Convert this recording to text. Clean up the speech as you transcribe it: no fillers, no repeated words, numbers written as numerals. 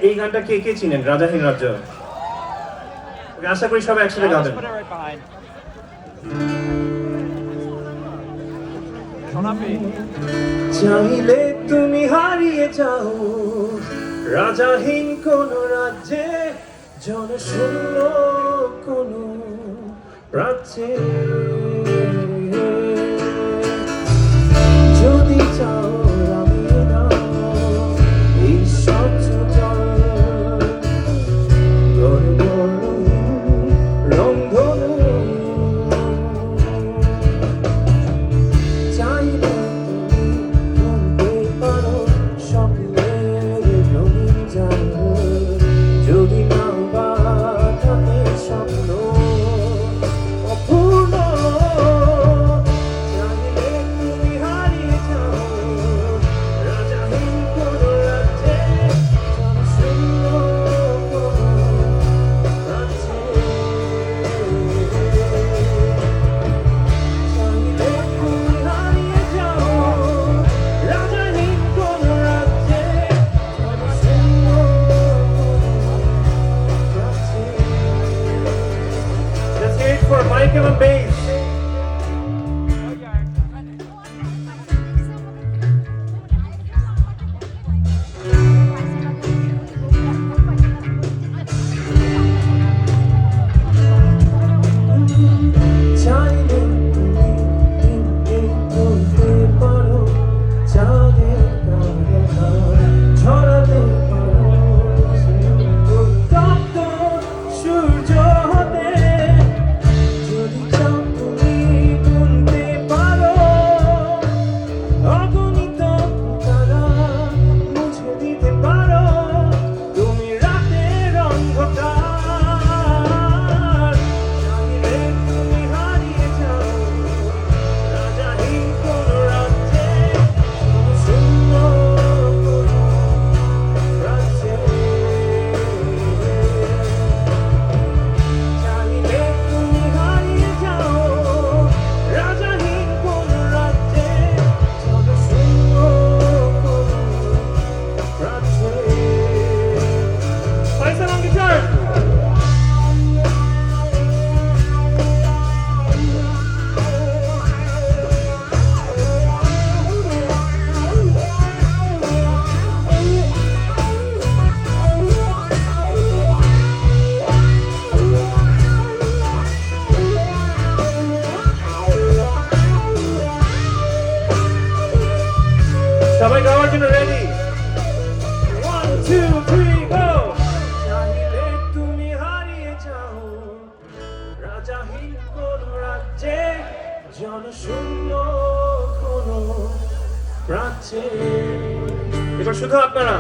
এই গানটা কে কে চিনেন? রাজাহীন রাজ্য। আশা করি সবাই একসাথে গাবেন। চাইলে তুমি হারিয়ে যাও রাজাহীন কোন রাজ্যে, জনশূন্য কোন রাজ্যে। যদি চাও নামিয়ে দাও এই স্বচ্ছ জল, রংধনু। চাইলে তুমি বলতে পারো স্বপ্নের রঙিন জাল, যদি নাও বা থাকে স্বপ্ন অপূর্ণ। চাইলে তুমি হারিয়ে যাও রাজাহীন কোন রাজ্যে, জনশূন্য কোন রাজ্যে। চাইলে তুমি হারিয়ে যাও রাজাহীন কোন রাজ্যে, জনশূন্য কোন রাজ্যে। Let's hear it for Michael and bass. চাইলে তুমি দিনকে বলতে পারো চাঁদের কারণা, ছড়াতে পারো উত্তপ্ত সূর্য হতে। যদি চাও তুমি গুনতে পারো অগণিত তারা, মুছে দিতে পারো তুমি রাতের অন্ধকার। চাইলে তুমি হারিয়ে যাও রাজাহীন কোন রাজ্যে, জনশূন্য কোন রাজ্যে। চাইলে তুমি হারিয়ে যাও রাজাহীন কোন রাজ্যে, জনশূন্য কোন রাজ্যে। Faisal on guitar. সবাই গাওয়ার জন্য রেডি? 1 2 3 গো। চাইলে তুমি হারিয়ে যাও রাজাহীন কোন রাজ্যে, জনশূন্য কোন রাজ্যে। এবার শুধু আপনারা